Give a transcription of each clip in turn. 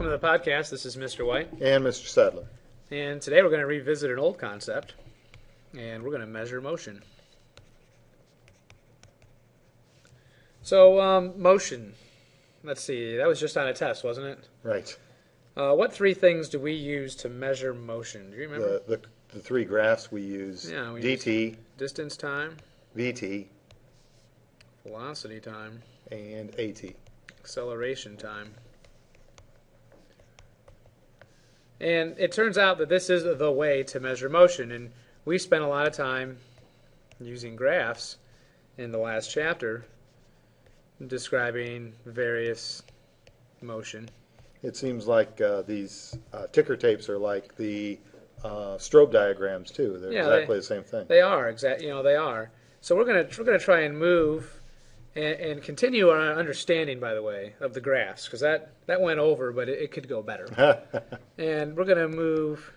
welcome to the podcast. This is Mr. White. And Mr. Sadler. And today we're going to revisit an old concept, and we're going to measure motion. So, motion. Let's see, that was just on a test, wasn't it? Right. What three things do we use to measure motion? Do you remember? The three graphs we use, We DT, use distance time, VT, velocity time, and AT. acceleration time. And it turns out that this is the way to measure motion, and we spent a lot of time using graphs in the last chapter describing various motion. It seems like these ticker tapes are like the strobe diagrams too. They're exactly the same thing. They are they are. So we're gonna try and move and continue our understanding, by the way, of the graphs, because that went over, but it could go better. And we're gonna move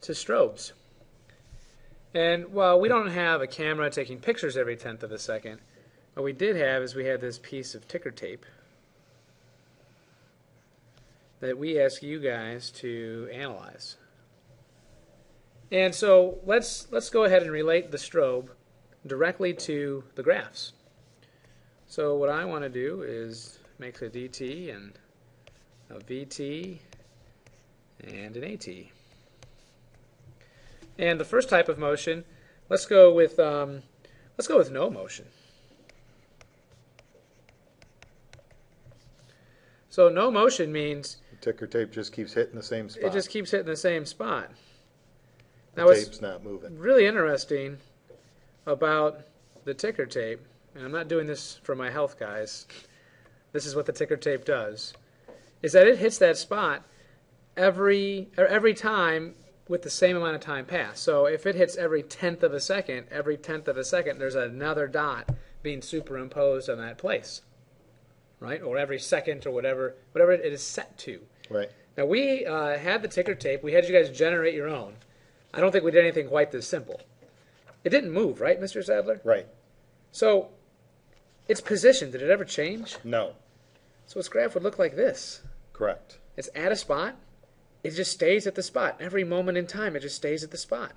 to strobes. And while we don't have a camera taking pictures every tenth of a second, what we did have is we had this piece of ticker tape that we ask you guys to analyze. And so let's go ahead and relate the strobe directly to the graphs. So what I want to do is make a DT and a VT and an AT. And the first type of motion, let's go with no motion. So no motion means The ticker tape just keeps hitting the same spot. it just keeps hitting the same spot. The Now, what's tape's not moving. really interesting about the ticker tape, and I'm not doing this for my health guys, this is what the ticker tape does, is that it hits that spot every time with the same amount of time passed. So if it hits every tenth of a second, there's another dot being superimposed on that place, right? Or every second, or whatever it is set to. Right. Now we had the ticker tape. We had you guys generate your own. I don't think we did anything quite this simple. It didn't move, right, Mr. Sadler? Right. So its position, did it ever change? No. So its graph would look like this. Correct. It's at a spot. It just stays at the spot. Every moment in time, it just stays at the spot.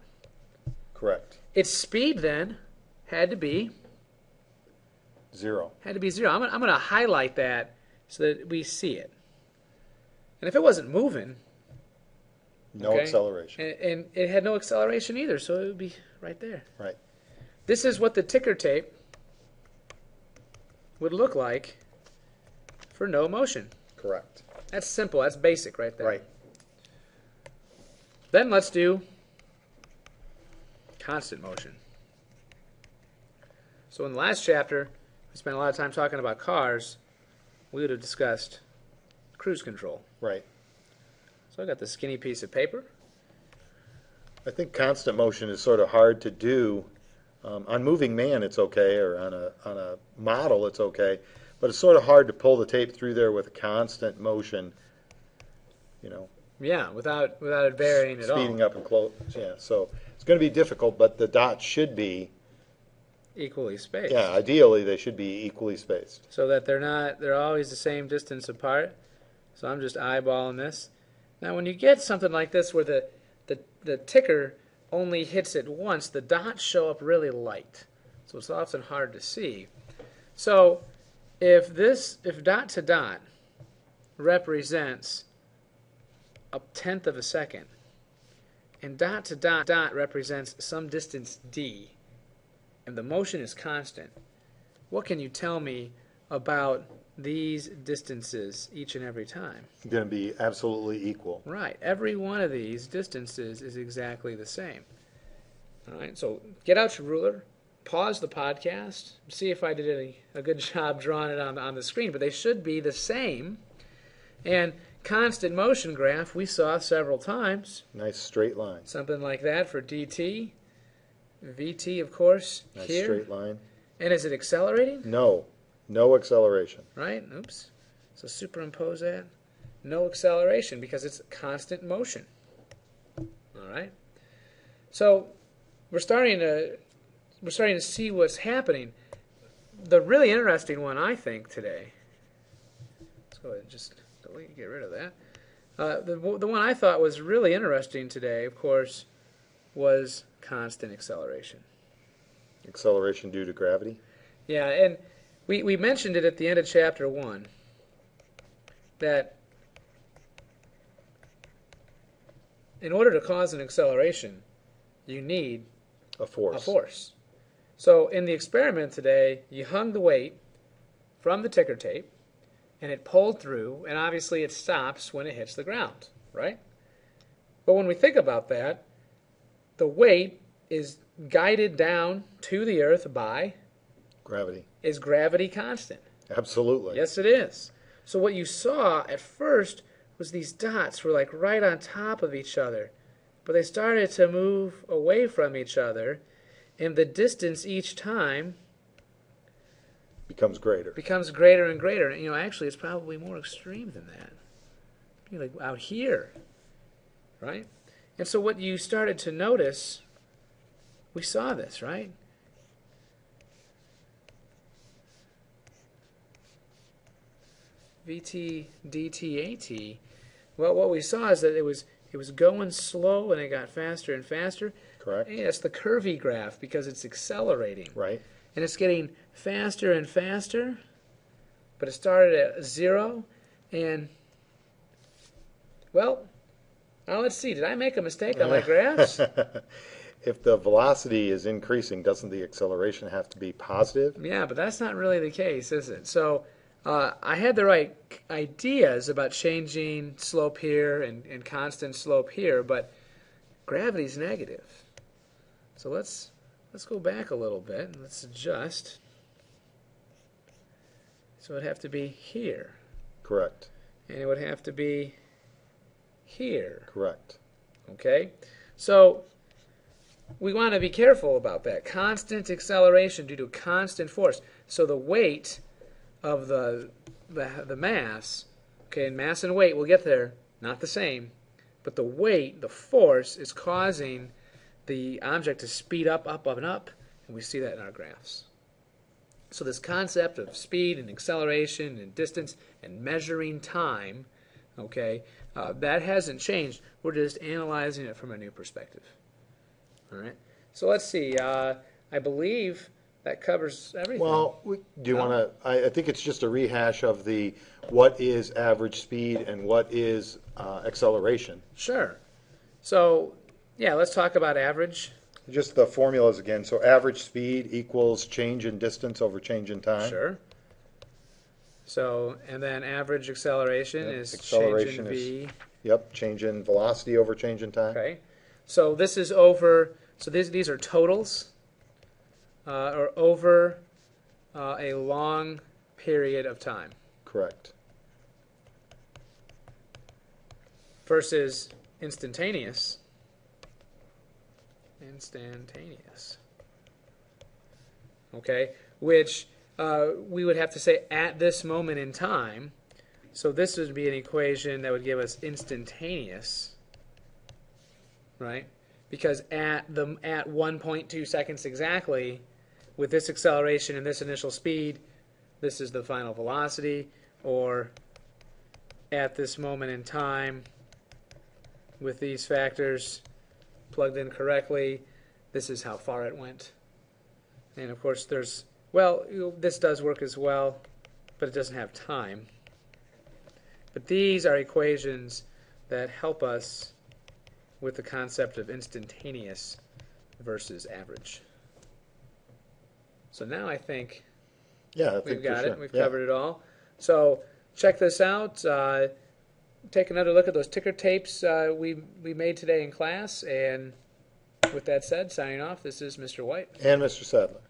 Correct. Its speed then had to be Zero. Had to be zero. I'm going to highlight that so that we see it. And if it wasn't moving, No acceleration. and it had no acceleration either, so it would be right there. Right. This is what the ticker tape would look like for no motion. Correct. That's simple. That's basic right there. Right. Then let's do constant motion. So in the last chapter, we spent a lot of time talking about cars. We would have discussed cruise control. Right. So I got this skinny piece of paper. I think constant motion is sort of hard to do. On moving man, it's okay, or on a model, it's okay, but it's sort of hard to pull the tape through there with constant motion. Yeah, without it varying at all. Speeding up and close. Yeah, so it's going to be difficult, but the dots should be Equally spaced. Yeah, ideally they should be equally spaced. So that they're always the same distance apart. So I'm just eyeballing this. Now when you get something like this where the ticker only hits it once, the dots show up really light. So it's often hard to see. So if dot to dot represents a tenth of a second, and dot to dot represents some distance d, and the motion is constant, what can you tell me about these distances each and every time? It's going to be absolutely equal. Right. Every one of these distances is exactly the same. All right. So get out your ruler, pause the podcast, see if I did a good job drawing it on the screen, but they should be the same. And constant motion graph we saw several times. Nice straight line. Something like that for dt. VT, of course, Nice here. straight line. And is it accelerating? No acceleration. Right? Oops. So superimpose that. No acceleration because it's constant motion. All right. So we're starting to see what's happening. The really interesting one, I think, today. Let's go ahead and just delete, get rid of that. The one I thought was really interesting today, of course, was constant acceleration. Acceleration due to gravity. Yeah, and we mentioned it at the end of chapter 1 that in order to cause an acceleration, you need A force. a force. So in the experiment today, you hung the weight from the ticker tape, and it pulled through, and obviously it stops when it hits the ground, right? But when we think about that, the weight is guided down to the earth by, Gravity. is gravity constant? Absolutely. Yes, it is. So what you saw at first was these dots were like right on top of each other, but they started to move away from each other, and the distance each time Becomes greater. becomes greater and greater. And, actually, it's probably more extreme than that. Like out here, right? And so what you started to notice, we saw this, right? Vt dt at. Well, what we saw is that it was going slow and it got faster and faster. Correct. And it's the curvy graph because it's accelerating. Right. And it's getting faster and faster, but it started at 0, and, well, now let's see, did I make a mistake on my graphs? If the velocity is increasing, doesn't the acceleration have to be positive? Yeah, but that's not really the case, is it? So I had the right ideas about changing slope here and constant slope here, but gravity's negative. So let's go back a little bit and let's adjust. So it'd have to be here. Correct. And it would have to be here. Correct. Okay? So we want to be careful about that. Constant acceleration due to constant force. So the weight of the mass, okay, and mass and weight, we'll get there, not the same, but the weight, the force, is causing the object to speed up, and we see that in our graphs. So this concept of speed and acceleration and distance and measuring time, okay, that hasn't changed. We're just analyzing it from a new perspective. All right. So let's see. I believe that covers everything. Well, do you want to? I think it's just a rehash of the what is average speed and what is acceleration. Sure. So, yeah, let's talk about average. Just the formulas again. So average speed equals change in distance over change in time. Sure. So, and then average acceleration Yep, is acceleration change in v. Yep, change in velocity over change in time. Okay. So this is over, so these are totals, or over a long period of time. Correct. Versus instantaneous. Okay, which we would have to say at this moment in time. So this would be an equation that would give us instantaneous, right? Because at 1.2 seconds exactly, with this acceleration and this initial speed, this is the final velocity, or at this moment in time, with these factors plugged in correctly, this is how far it went. And of course there's, well, this does work as well, but it doesn't have time. But these are equations that help us with the concept of instantaneous versus average. So now I think we've got it. We've covered it all. So check this out. Take another look at those ticker tapes we made today in class. And with that said, signing off, this is Mr. White. And Mr. Sadler.